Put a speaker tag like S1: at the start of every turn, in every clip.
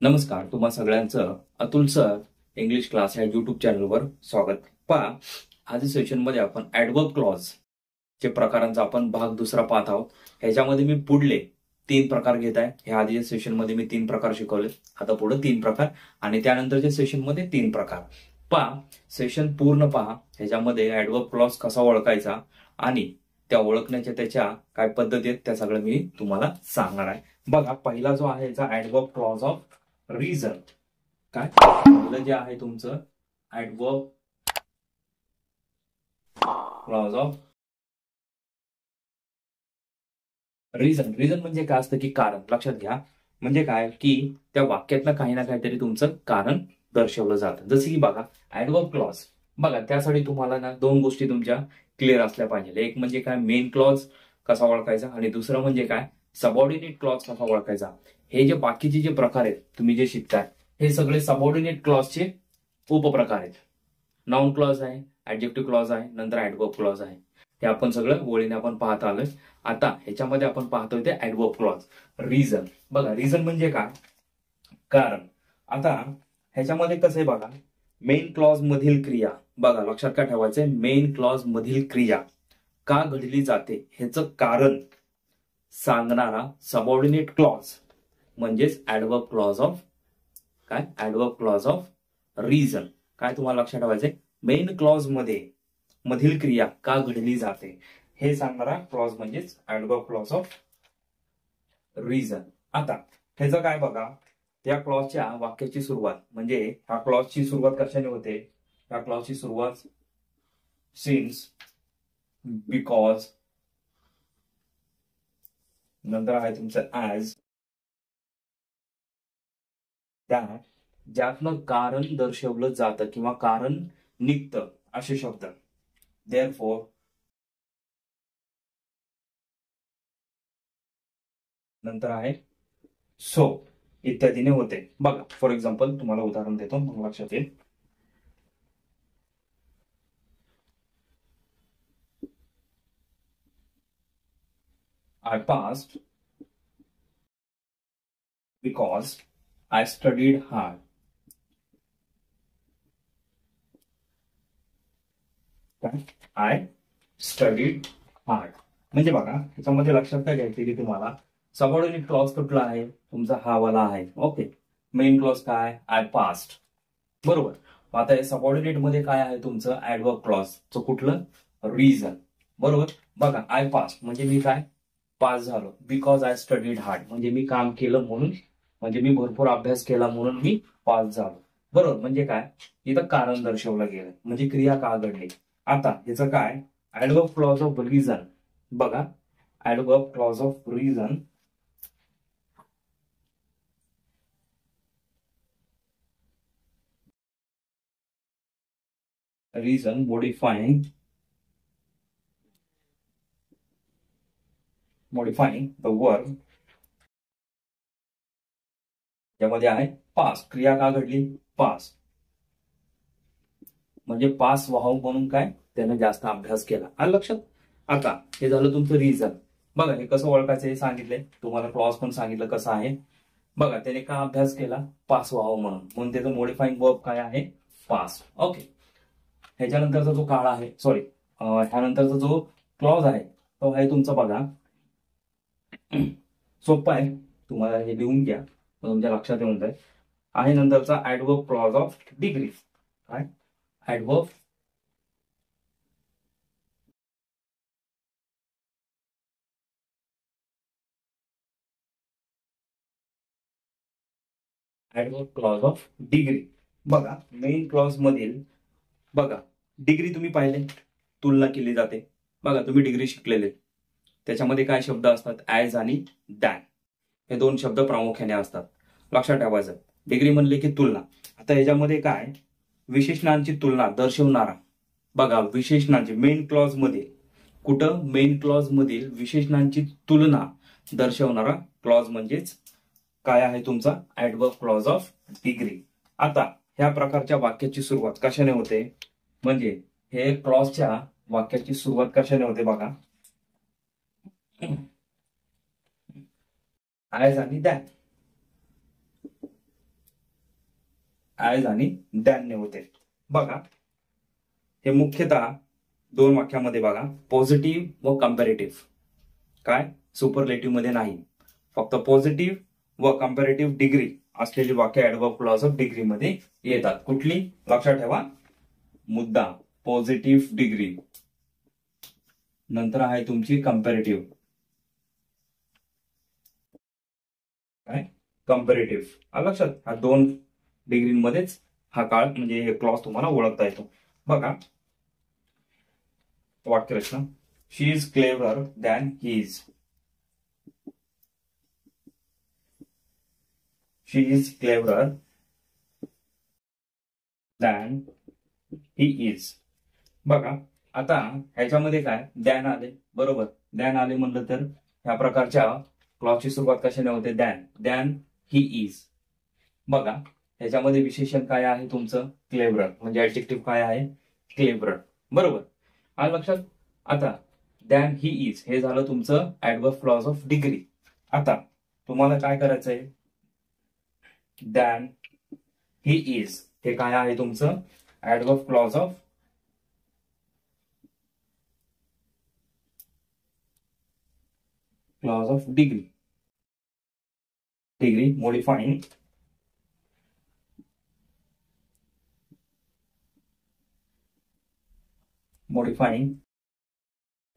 S1: नमस्कार, तुम्हा सगळ्यांचं अतुल सर इंग्लिश क्लास या युट्यूब चॅनलवर स्वागत. पहा, आजच्या सेशनमध्ये आपण ऍडवर्ब क्लॉज चे प्रकारांचा आपण भाग दुसरा पाहत आहोत. ह्याच्यामध्ये मी पुढले 3 प्रकार घेत आहे. ह्या आधीच्या सेशनमध्ये मी 3 प्रकार शिकवले, आता पुढे 3 प्रकार आणि त्यानंतरच्या सेशनमध्ये 3 प्रकार. पहा, सेशन पूर्ण पहा. ह्याच्यामध्ये ऍडवर्ब क्लॉज कसा ओळखायचा आणि त्या ओळखण्याच्या त्याच्या काय पद्धती आहेत त्या सगळं मी तुम्हाला सांगणार आहे. बघा, पहिला जो आहे याचा ऍडवर्ब क्लॉज ऑफ रिझन. काय पहिलं जे आहे तुमचं adverb clause of reason. Reason म्हणजे काय असतं की कारण. लक्षात घ्या, म्हणजे काय की त्या वाक्यातनं काही ना काहीतरी तुमचं कारण दर्शवलं जातं. जसं की बघा, ऍडवर्ब क्लॉज बघा, त्यासाठी तुम्हाला ना 2 गोष्टी तुमच्या क्लिअर असल्या पाहिजे. एक म्हणजे काय मेन क्लॉज कसा ओळखायचा आणि दुसरं म्हणजे काय सबऑर्डिनेट क्लॉज कसा ओळखायचा. हे जे बाकीचे जे प्रकार आहेत तुम्ही जे शिकताय हे सगळे सबऑर्डिनेट क्लॉजचे उपप्रकार आहेत. नाउन क्लॉज आहे, ऍडजेक्टिव्ह क्लॉज आहे, नंतर ऍडवर्ब क्लॉज आहे. हे आपण सगळं ओळीने आपण पाहत आलोय. आता ह्याच्यामध्ये आपण पाहतोय ते ऍडवर्ब क्लॉज. रिझन बघा, रिझन म्हणजे काय कारण. आता ह्याच्यामध्ये कसं आहे बघा, मेन क्लॉज मधील क्रिया बघा, लक्षात काय ठेवायचंय, मेन क्लॉज मधील क्रिया का घडली जाते ह्याचं कारण सांगणारा सबऑर्डिनेट क्लॉज म्हणजेच ऍडवर्ब क्लॉज ऑफ काय ऍडवर्ब क्लॉज ऑफ रिझन. काय तुम्हाला लक्षात ठेवायचंय, मेन क्लॉज मधील क्रिया का घडली जाते हे सांगणारा क्लॉज म्हणजेच ऍडवर्ब क्लॉज ऑफ रिझन. आता ह्याचं काय बघा, त्या क्लॉजच्या वाक्याची सुरुवात म्हणजे ह्या क्लॉजची सुरुवात कशाने होते. ह्या क्लॉजची सुरुवात सिन्स, बिकॉज, नंतर आहे तुमचं ऍज, त्या ज्यातनं कारण दर्शवलं जातं किंवा कारण निघतं असे शब्द. देअरफॉर, नंतर आहे सो इत्यादीने होते. बघा, फॉर एक्झाम्पल तुम्हाला उदाहरण देतो मग लक्षात येईल. I passed because I studied hard. I studied hard म्हणजे बघा, ह्याच्यामध्ये लक्षात काय घ्यायचं की तुम्हाला सबऑर्डिनेट क्लॉज कुठला आहे, तुमचा हा वाला आहे. ओके, मेन क्लॉज काय आय पास्ट, बरोबर. आता हे सबऑर्डिनेट मध्ये काय आहे तुमचं ऍडवर्ब क्लॉज चं कुठलं रिझन, बरोबर. बघा, आय पास्ट म्हणजे मी काय पास झालो. बिकॉज आय स्टडीड हार्ड म्हणजे मी काम केलं म्हणून, म्हणजे मी भरपूर अभ्यास केला म्हणून मी पास झालो, बरोबर. म्हणजे काय इथं कारण दर्शवलं गेलं म्हणजे क्रिया का घडली. आता ह्याचं काय ऍडवर्ब क्लॉज ऑफ रिझन. बघा, adverb clause of reason reason मॉडिफाईंग the verb, त्यामध्ये आहे पास. क्रिया का घडली पास म्हणजे पास व्हावं म्हणून काय त्याने जास्त अभ्यास केला. आलं लक्षात. आता हे झालं तुमचं रिझन. बघा, हे कसं ओळखायचं हे सांगितलंय तुम्हाला, क्लॉज पण सांगितलं कसं आहे. बघा, त्याने का अभ्यास केला पास व्हावं म्हणून त्याचं मॉडिफाईंग वर्ब काय आहे पास. ओके, ह्याच्यानंतरचा जो काळ आहे, सॉरी ह्यानंतरचा जो क्लॉज आहे तो आहे तुमचा बघा, सोपा आहे, तुम्हाला हे लिहून घ्या तुमच्या लक्षात येऊन जाईल. आहे नंतरचा ऍडवर्ब क्लॉज ऑफ डिग्री. काय ऍडवर्ब क्लॉज ऑफ डिग्री. बघा, मेन क्लॉज मधील बघा डिग्री तुम्ही पाहिले तुलना केली जाते. बघा, तुम्ही डिग्री शिकलेले, त्याच्यामध्ये काय शब्द असतात ऍज आणि दॅन, हे 2 शब्द प्रामुख्याने असतात. लक्षात ठेवायचं, डिग्री म्हणले की तुलना. आता ह्याच्यामध्ये काय विशेषणांची तुलना दर्शवणारा बघा, विशेषणांची मेन क्लॉज मध्ये कुठं मेन क्लॉज मधील विशेषणांची तुलना दर्शवणारा क्लॉज म्हणजेच काय आहे तुमचा ऍडवर्ब क्लॉज ऑफ डिग्री. आता ह्या प्रकारच्या वाक्याची सुरुवात कशाने होते, म्हणजे हे क्लॉजच्या वाक्याची सुरुवात कशाने होते बघा, ऍज आणि दॅन. ऍज आणि दॅनने होते. बघा हे मुख्यतः दोन वाक्यामध्ये बघा पॉझिटिव्ह व कम्पॅरेटिव्ह, काय सुपरलेटिव्ह मध्ये नाही, फक्त पॉझिटिव्ह व कम्पॅरेटिव्ह डिग्री असलेली वाक्य ऍडव्हर्ब क्लॉज ऑफ डिग्री मध्ये येतात. कुठली लक्षात ठेवा, मुद्दा पॉझिटिव्ह डिग्री, नंतर आहे तुमची कम्पॅरेटिव्ह, काय कम्पॅरेटिव्ह. लक्षात, ह्या दोन डिग्रीमध्येच हा काळ म्हणजे हे क्लॉज तुम्हाला ओळखता येतो. बघा वाक्यरचना, she is clever than he is. She is clever than he is. बघा आता ह्याच्यामध्ये काय दॅन आले, बरोबर, दॅन आले म्हणलं तर ह्या प्रकारच्या क्लॉजची सुरुवात कशाने होते, दॅन, दॅन ही इज. बघा ह्याच्यामध्ये विशेषण काय आहे तुमचं, क्लेव्हर, म्हणजे ऍडजेक्टिव्ह काय आहे, क्लेव्हर, बरोबर, आलं लक्षात. आता दॅन ही इज हे झालं तुमचं ऍडव्हर्ब क्लॉज ऑफ डिग्री. आता तुम्हाला काय करायचंय, दॅन ही इज हे काय आहे तुमचं adverb clause of degree. Degree मॉडिफाईंग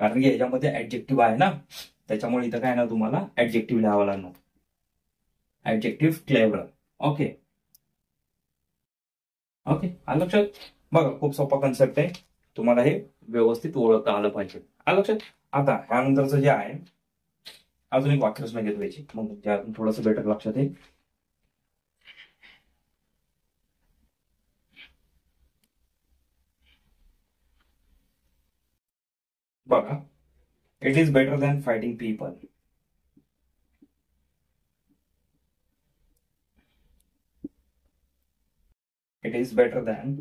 S1: कारण की याच्यामध्ये ऍडजेक्टिव्ह आहे ना, त्याच्यामुळे इथं काय ना तुम्हाला ऍडजेक्टिव्ह लिहावं लागणार, ऍडजेक्टिव्ह क्लेव्हर. ओके ओके, आलं लक्षात. बघा खूप सोपा कन्सेप्ट आहे, तुम्हाला हे व्यवस्थित ओळखता आलं पाहिजे, आलं लक्षात. आता ह्यानंतरचं जे आहे अजून एक वाक्यरचना घेतवायची, मग त्यातून थोडंसं बेटर लक्षात येईल. बघा, it is better than fighting people. It is better than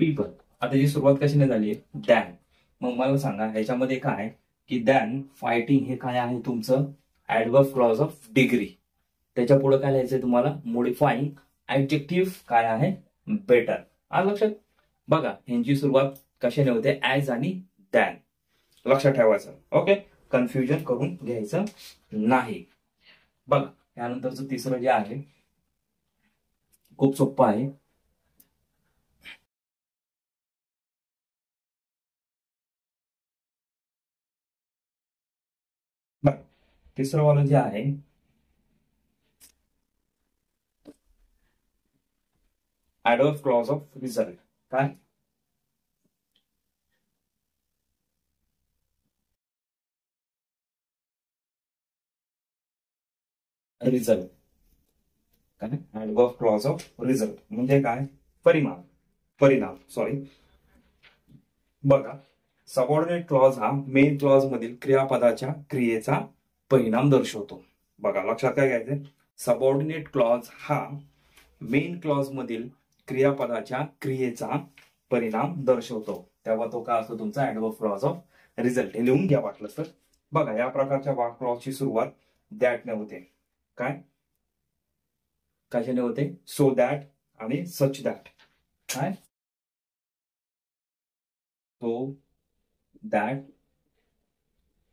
S1: people. आता जी सुरुवात कशाने झाली आहे, दॅन. मग मला सांगा ह्याच्यामध्ये काय की दॅन फायटिंग हे काय आहे तुमचं ऍडव्हर्ब क्लॉज ऑफ डिग्री. त्याच्या पुढे काय लिहायचंय तुम्हाला, मॉडिफाईंग ऍडजेक्टिव्ह काय आहे, बेटर. आलं लक्षात. बघा ह्यांची सुरुवात कशाने होते, ऍज आणि दॅन, लक्षात ठेवायचं. ओके, कन्फ्युजन करून घ्यायचं नाही. बघा यानंतरचं तिसरं जे आहे खूप सोपं आहे. बघा तिसरं वालं जे आहे ऍडव्हर्ब क्लॉज ऑफ रिझल्ट. काय रिझल्ट, काय ऍडव्हर्ब क्लॉज ऑफ रिझल्ट म्हणजे काय, परिणाम सॉरी. बघा सबऑर्डिनेट क्लॉज हा मेन क्लॉज मधील क्रियापदाच्या क्रियेचा परिणाम दर्शवतो. बघा लक्षात काय घ्यायचंय, सबऑर्डिनेट क्लॉज हा मेन क्लॉज मधील क्रियापदाच्या क्रियेचा परिणाम दर्शवतो, तेव्हा तो काय असतो तुमचा ऍडव्हर्ब क्लॉज ऑफ रिझल्ट. हे लिहून घ्या वाटलं तर. बघा या प्रकारच्या क्लॉजची सुरुवात दॅटने होते. काय कशाने होते, सो दॅट आणि सच दॅट. काय सो दॅट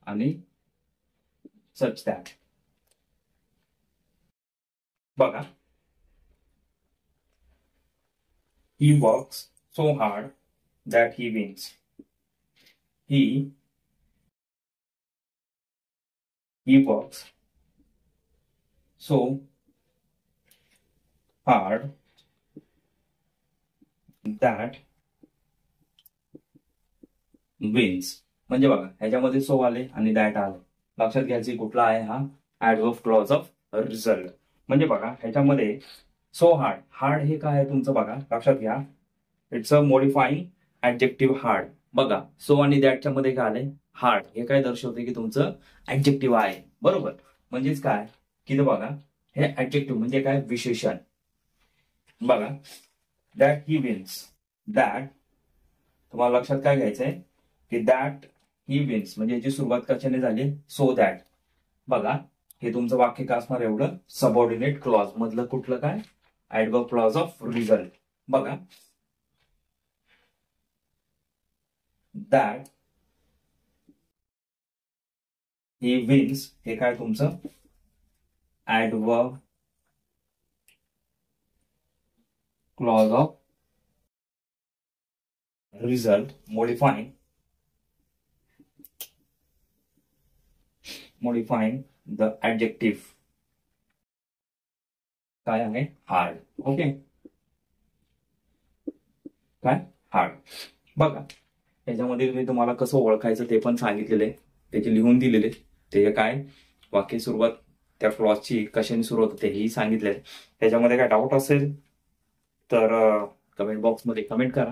S1: आणि सच दॅट. बघा he works so hard that he wins. He works so hard that wins. म्हणजे बघा ह्याच्यामध्ये सो आले आणि दॅट आले, लक्षात घ्यायची कुठला आहे हा ऍडव्हर्ब क्लॉज ऑफ रिझल्ट. म्हणजे बघा ह्याच्यामध्ये सो हार्ड हे काय आहे तुमचं, बघा लक्षात घ्या, इट्स अ मॉडिफाईंग ऍडजेक्टिव्ह हार्ड. बघा सो आणि दॅटच्या मध्ये काय आले, हार्ड, हे काय दर्शवते की तुमचं ऍडजेक्टिव्ह आहे, बरोबर. म्हणजेच काय की बघा हे ऍडजेक्टिव्ह म्हणजे काय, विशेषण. बघा दॅट ही विन्स, दॅट तुम्हाला लक्षात काय घ्यायचंय की दॅट ही विन्स म्हणजे याची सुरुवात कशाने झाली, सो दॅट. बघा हे तुमचं वाक्य का असणार एवढं, सबऑर्डिनेट क्लॉज मधलं कुठलं काय, ऍडवर्ब क्लॉज ऑफ रिझल्ट. बघा दॅट ही विन्स हे काय तुमचं adverb clause of result modifying the adjective काय आहे, हार्ड. ओके, काय हार्ड. बघा याच्यामध्ये मी तुम्हाला कसं ओळखायचं ते पण सांगितलेलं आहे, त्याचे लिहून दिलेले. ते काय वाक्य सुरुवात त्या क्लॉजची कशाने सुरू होतं तेही सांगितलंय. त्याच्यामध्ये काय डाऊट असेल तर कमेंट बॉक्समध्ये कमेंट करा.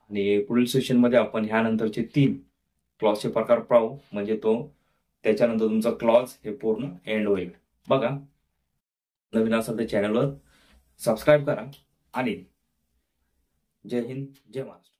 S1: आणि पुढील सेशनमध्ये आपण ह्यानंतरचे 3 क्लॉजचे प्रकार पाहू, म्हणजे त्याच्यानंतर तुमचा क्लॉज हे पूर्ण एंड होईल. बघा नवीन असेल तर चॅनलवर सबस्क्राईब करा. आणि जय हिंद, जय महाराष्ट्र.